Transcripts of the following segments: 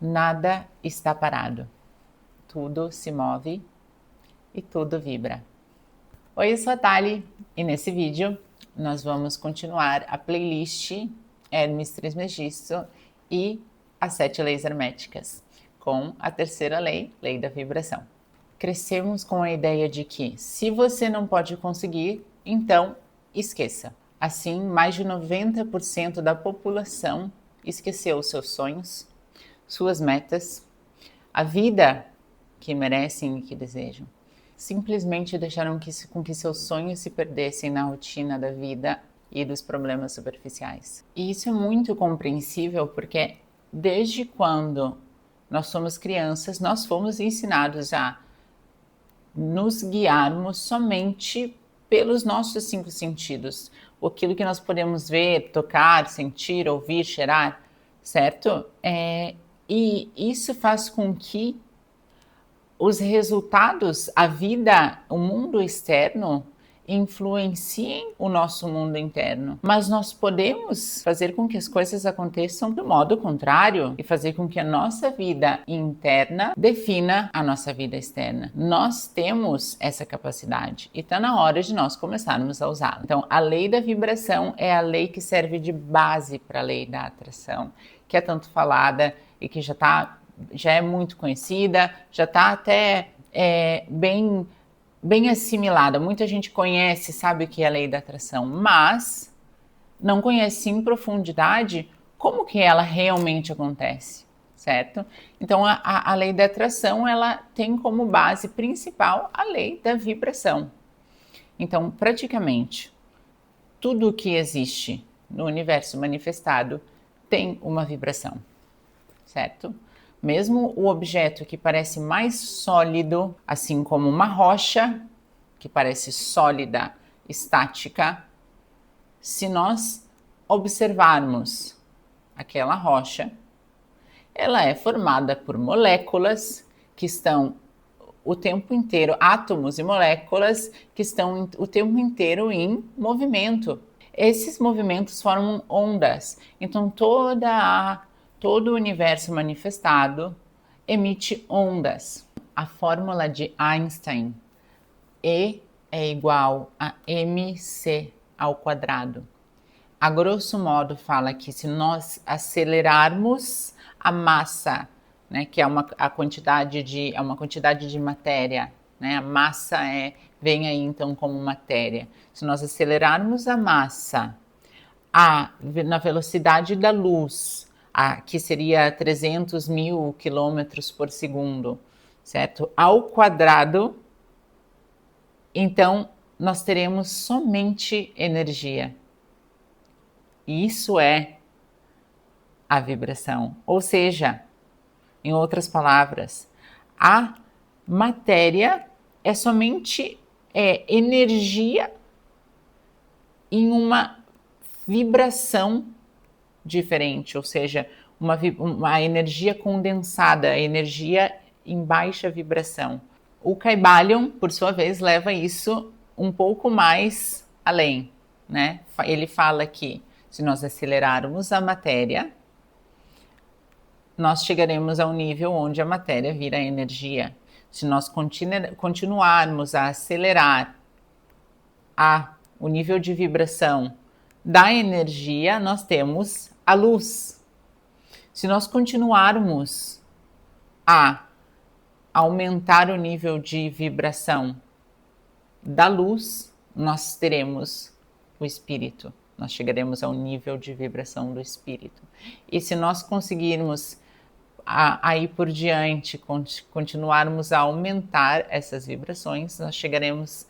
Nada está parado. Tudo se move e tudo vibra. Oi, eu sou a Thali e nesse vídeo nós vamos continuar a playlist Hermes Trismegisto e as 7 leis herméticas, com a terceira lei, lei da vibração. Crescemos com a ideia de que se você não pode conseguir, então esqueça. Assim, mais de 90% da população esqueceu os seus sonhos, suas metas, a vida que merecem e que desejam. Simplesmente deixaram com que seus sonhos se perdessem na rotina da vida e dos problemas superficiais. E isso é muito compreensível porque desde quando nós somos crianças, nós fomos ensinados a nos guiarmos somente pelos nossos 5 sentidos. Aquilo que nós podemos ver, tocar, sentir, ouvir, cheirar, certo? E isso faz com que os resultados, a vida, o mundo externo, influenciem o nosso mundo interno. Mas nós podemos fazer com que as coisas aconteçam do modo contrário e fazer com que a nossa vida interna defina a nossa vida externa. Nós temos essa capacidade e está na hora de nós começarmos a usá-la. Então, a lei da vibração é a lei que serve de base para a lei da atração, que é tanto falada e que já é muito conhecida, já está até bem assimilada. Muita gente conhece, sabe o que é a lei da atração, mas não conhece em profundidade como que ela realmente acontece, certo? Então, a lei da atração, ela tem como base principal a lei da vibração. Então, praticamente, tudo o que existe no universo manifestado tem uma vibração, certo? Mesmo o objeto que parece mais sólido, assim como uma rocha, que parece sólida, estática, se nós observarmos aquela rocha, ela é formada por moléculas que estão o tempo inteiro, átomos e moléculas que estão o tempo inteiro em movimento. Esses movimentos formam ondas. Então, todo o universo manifestado emite ondas. A fórmula de Einstein, E é igual a mc ao quadrado. A grosso modo fala que se nós acelerarmos a massa, né, que é uma quantidade de matéria, né, a massa vem aí então como matéria. Se nós acelerarmos a massa na velocidade da luz, que seria 300 mil quilômetros por segundo, certo? Ao quadrado, então nós teremos somente energia. E isso é a vibração. Ou seja, em outras palavras, a matéria é somente energia em uma vibração diferente, ou seja, uma energia condensada, energia em baixa vibração. O Kybalion, por sua vez, leva isso um pouco mais além, né? Ele fala que se nós acelerarmos a matéria, nós chegaremos a um nível onde a matéria vira energia. Se nós continuarmos a acelerar o nível de vibração da energia, nós temos a luz. Se nós continuarmos a aumentar o nível de vibração da luz, nós teremos o espírito. Nós chegaremos ao nível de vibração do espírito. E se nós conseguirmos aí por diante, continuarmos a aumentar essas vibrações, nós chegaremos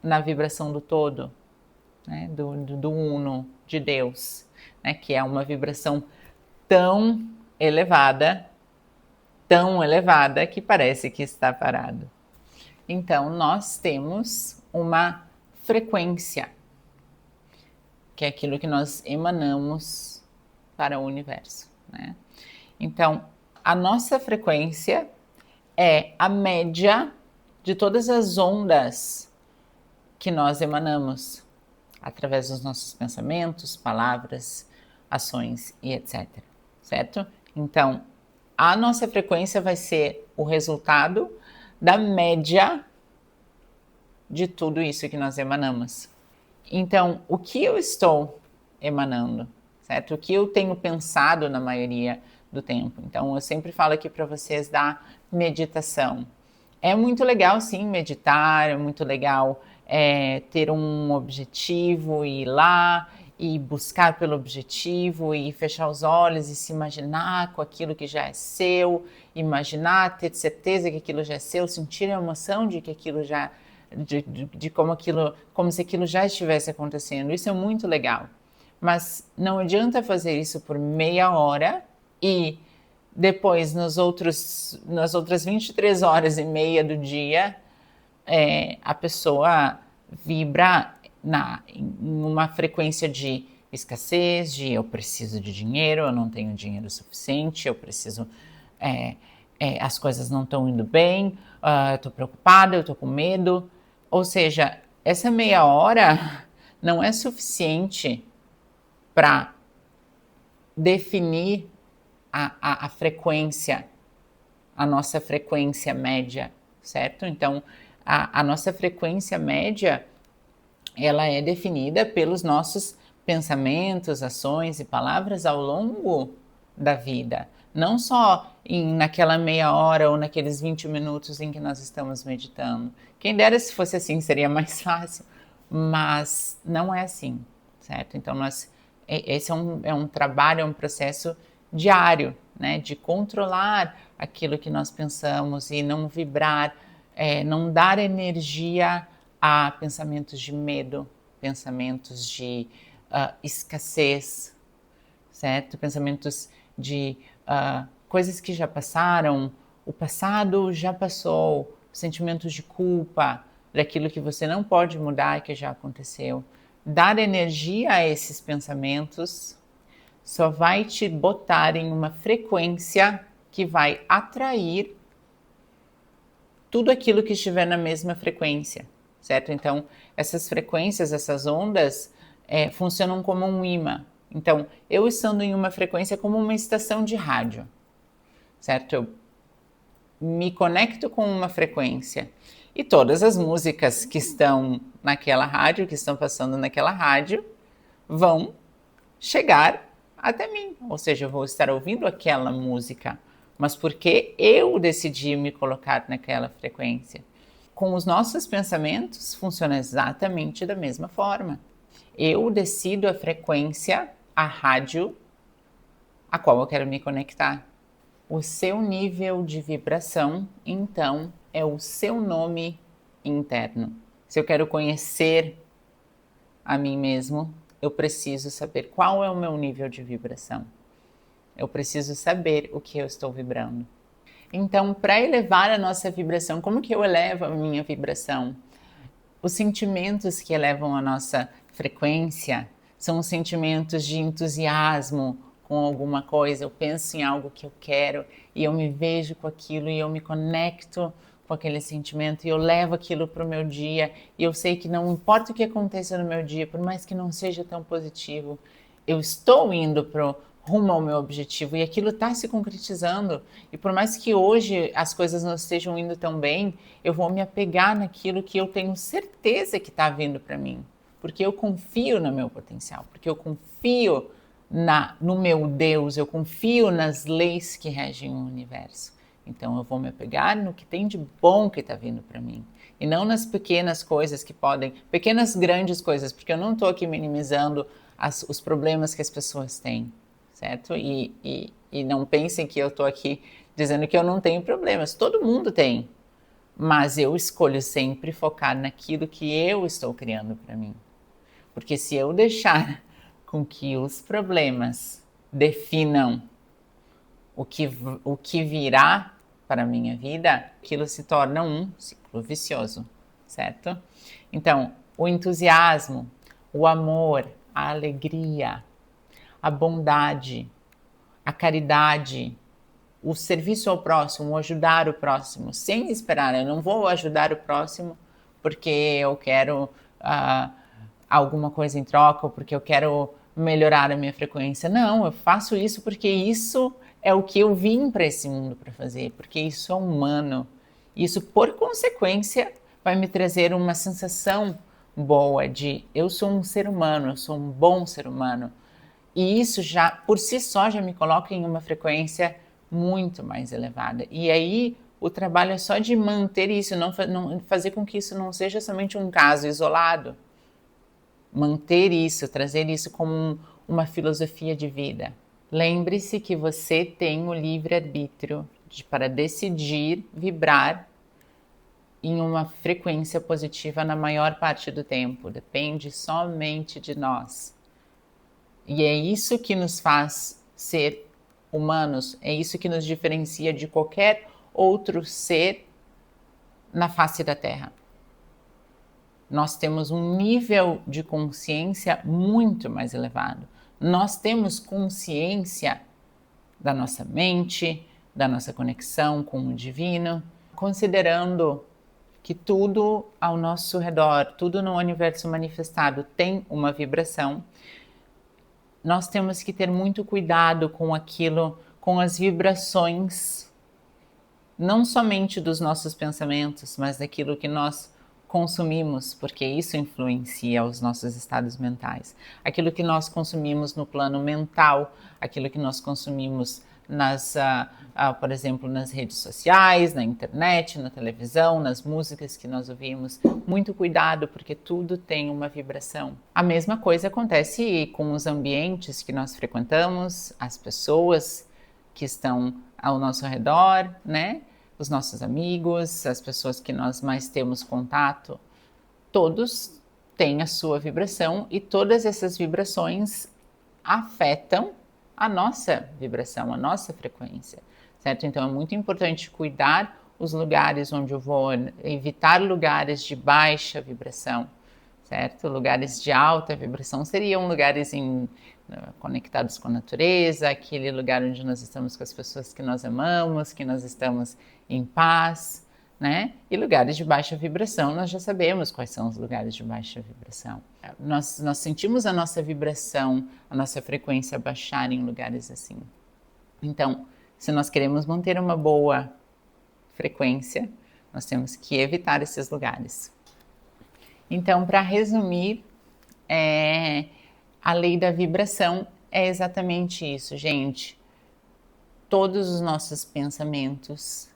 na vibração do todo, né, do uno, de Deus, né, que é uma vibração tão elevada que parece que está parado. Então, nós temos uma frequência, que é aquilo que nós emanamos para o universo, né? Então, a nossa frequência é a média de todas as ondas que nós emanamos através dos nossos pensamentos, palavras, ações e etc. Certo? Então, a nossa frequência vai ser o resultado da média de tudo isso que nós emanamos. Então, o que eu estou emanando, certo? O que eu tenho pensado na maioria do tempo. Então, eu sempre falo aqui para vocês da meditação. É muito legal, sim, meditar, é muito legal ter um objetivo e ir lá e buscar pelo objetivo e fechar os olhos e se imaginar com aquilo que já é seu, imaginar, ter certeza que aquilo já é seu, sentir a emoção de que aquilo já de como se aquilo já estivesse acontecendo. Isso é muito legal. Mas não adianta fazer isso por meia hora e depois nas outras 23 horas e meia do dia a pessoa vibra em uma frequência de escassez, de eu preciso de dinheiro, eu não tenho dinheiro suficiente, eu preciso as coisas não estão indo bem, eu estou preocupada, eu estou com medo. Ou seja, essa meia hora não é suficiente para definir a frequência, a nossa frequência média, certo? Então, a nossa frequência média, ela é definida pelos nossos pensamentos, ações e palavras ao longo da vida. Não só naquela meia hora ou naqueles 20 minutos em que nós estamos meditando. Quem dera se fosse assim, seria mais fácil. Mas não é assim, certo? Então, esse é um trabalho, é um processo diário, né? De controlar aquilo que nós pensamos e não vibrar, não dar energia a pensamentos de medo, pensamentos de escassez, certo? Pensamentos de coisas que já passaram, o passado já passou, sentimentos de culpa, daquilo que você não pode mudar e que já aconteceu. Dar energia a esses pensamentos só vai te botar em uma frequência que vai atrair tudo aquilo que estiver na mesma frequência, certo? Então, essas frequências, essas ondas, funcionam como um imã. Então, eu estando em uma frequência como uma estação de rádio, certo? Eu me conecto com uma frequência e todas as músicas que estão naquela rádio, que estão passando naquela rádio, vão chegar até mim. Ou seja, eu vou estar ouvindo aquela música, mas porque eu decidi me colocar naquela frequência. Com os nossos pensamentos, funciona exatamente da mesma forma. Eu decido a frequência, a rádio, a qual eu quero me conectar. O seu nível de vibração, então, é o seu nome interno. Se eu quero conhecer a mim mesmo, eu preciso saber qual é o meu nível de vibração. Eu preciso saber o que eu estou vibrando. Então, para elevar a nossa vibração, como que eu elevo a minha vibração? Os sentimentos que elevam a nossa frequência são os sentimentos de entusiasmo com alguma coisa. Eu penso em algo que eu quero e eu me vejo com aquilo e eu me conecto com aquele sentimento e eu levo aquilo para o meu dia e eu sei que não importa o que aconteça no meu dia, por mais que não seja tão positivo, eu estou indo rumo ao meu objetivo e aquilo está se concretizando. E por mais que hoje as coisas não estejam indo tão bem, eu vou me apegar naquilo que eu tenho certeza que está vindo para mim, porque eu confio no meu potencial, porque eu confio no meu Deus, eu confio nas leis que regem o universo. Então eu vou me apegar no que tem de bom que está vindo para mim. E não nas pequenas coisas que podem, pequenas grandes coisas, porque eu não estou aqui minimizando os problemas que as pessoas têm, certo? E não pensem que eu estou aqui dizendo que eu não tenho problemas. Todo mundo tem. Mas eu escolho sempre focar naquilo que eu estou criando para mim. Porque se eu deixar com que os problemas definam o que virá para a minha vida, aquilo se torna um ciclo vicioso, certo? Então, o entusiasmo, o amor, a alegria, a bondade, a caridade, o serviço ao próximo, o ajudar o próximo, sem esperar. Eu não vou ajudar o próximo porque eu quero alguma coisa em troca, ou porque eu quero melhorar a minha frequência. Não, eu faço isso porque isso é o que eu vim para esse mundo para fazer, porque isso é humano. Isso, por consequência, vai me trazer uma sensação boa de eu sou um ser humano, eu sou um bom ser humano. E isso já, por si só, já me coloca em uma frequência muito mais elevada. E aí, o trabalho é só de manter isso, não fazer com que isso não seja somente um caso isolado. Manter isso, trazer isso como uma filosofia de vida. Lembre-se que você tem o livre-arbítrio para decidir vibrar em uma frequência positiva na maior parte do tempo. Depende somente de nós. E é isso que nos faz ser humanos, é isso que nos diferencia de qualquer outro ser na face da Terra. Nós temos um nível de consciência muito mais elevado. Nós temos consciência da nossa mente, da nossa conexão com o divino, considerando que tudo ao nosso redor, tudo no universo manifestado tem uma vibração. Nós temos que ter muito cuidado com aquilo, com as vibrações, não somente dos nossos pensamentos, mas daquilo que nós consumimos, porque isso influencia os nossos estados mentais. Aquilo que nós consumimos no plano mental, aquilo que nós consumimos por exemplo, nas redes sociais, na internet, na televisão, nas músicas que nós ouvimos. Muito cuidado, porque tudo tem uma vibração. A mesma coisa acontece com os ambientes que nós frequentamos, as pessoas que estão ao nosso redor, né? Os nossos amigos, as pessoas que nós mais temos contato, todos têm a sua vibração e todas essas vibrações afetam a nossa vibração, a nossa frequência, certo? Então é muito importante cuidar os lugares onde eu vou, evitar lugares de baixa vibração, certo? Lugares de alta vibração seriam lugares conectados com a natureza, aquele lugar onde nós estamos com as pessoas que nós amamos, que nós estamos em paz, né? E lugares de baixa vibração, nós já sabemos quais são os lugares de baixa vibração. Nós sentimos a nossa vibração, a nossa frequência baixar em lugares assim. Então, se nós queremos manter uma boa frequência, nós temos que evitar esses lugares. Então, para resumir, a lei da vibração é exatamente isso, gente. Todos os nossos pensamentos,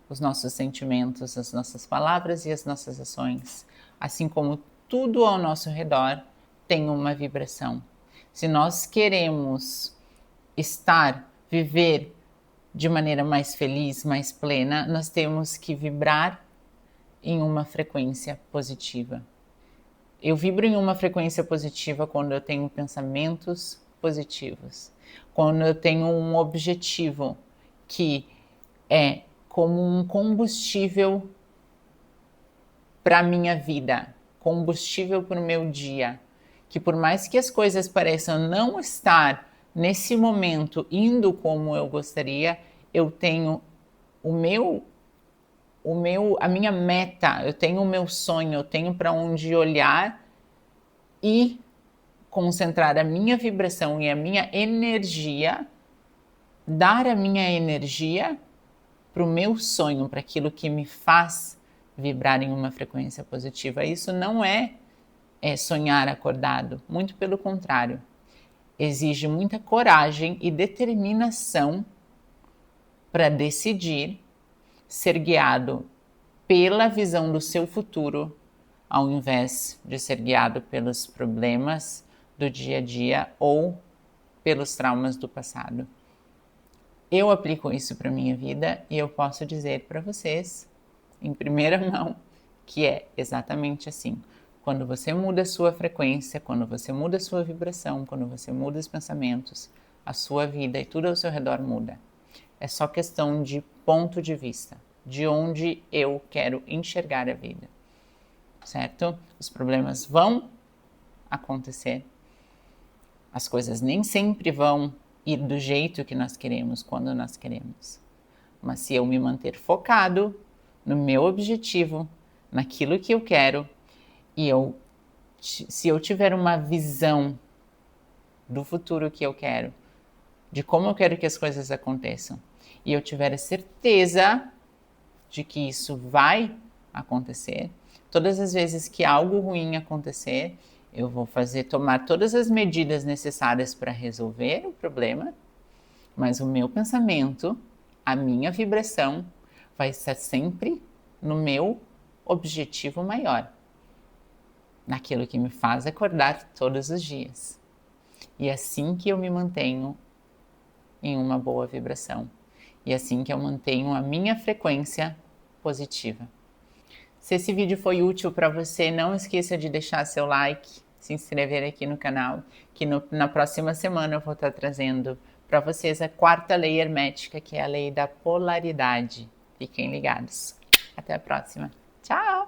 os nossos sentimentos, as nossas palavras e as nossas ações, assim como tudo ao nosso redor, tem uma vibração. Se nós queremos viver de maneira mais feliz, mais plena, nós temos que vibrar em uma frequência positiva. Eu vibro em uma frequência positiva quando eu tenho pensamentos positivos, quando eu tenho um objetivo que é como um combustível para a minha vida, combustível para o meu dia, que por mais que as coisas pareçam não estar nesse momento indo como eu gostaria, eu tenho a minha meta, eu tenho o meu sonho, eu tenho para onde olhar e concentrar a minha vibração e a minha energia, dar a minha energia para o meu sonho, para aquilo que me faz vibrar em uma frequência positiva. Isso não é sonhar acordado, muito pelo contrário. Exige muita coragem e determinação para decidir ser guiado pela visão do seu futuro, ao invés de ser guiado pelos problemas do dia a dia ou pelos traumas do passado. Eu aplico isso para a minha vida e eu posso dizer para vocês, em primeira mão, que é exatamente assim. Quando você muda a sua frequência, quando você muda a sua vibração, quando você muda os pensamentos, a sua vida e tudo ao seu redor muda. É só questão de ponto de vista, de onde eu quero enxergar a vida, certo? Os problemas vão acontecer, as coisas nem sempre vão ir do jeito que nós queremos, quando nós queremos. Mas se eu me manter focado no meu objetivo, naquilo que eu quero, e se eu tiver uma visão do futuro que eu quero, de como eu quero que as coisas aconteçam, e eu tiver a certeza de que isso vai acontecer, todas as vezes que algo ruim acontecer, eu vou tomar todas as medidas necessárias para resolver o problema, mas o meu pensamento, a minha vibração vai estar sempre no meu objetivo maior, naquilo que me faz acordar todos os dias. E é assim que eu me mantenho em uma boa vibração. E é assim que eu mantenho a minha frequência positiva. Se esse vídeo foi útil para você, não esqueça de deixar seu like, se inscrever aqui no canal, que na próxima semana eu vou estar trazendo para vocês a quarta lei hermética, que é a lei da polaridade. Fiquem ligados. Até a próxima. Tchau!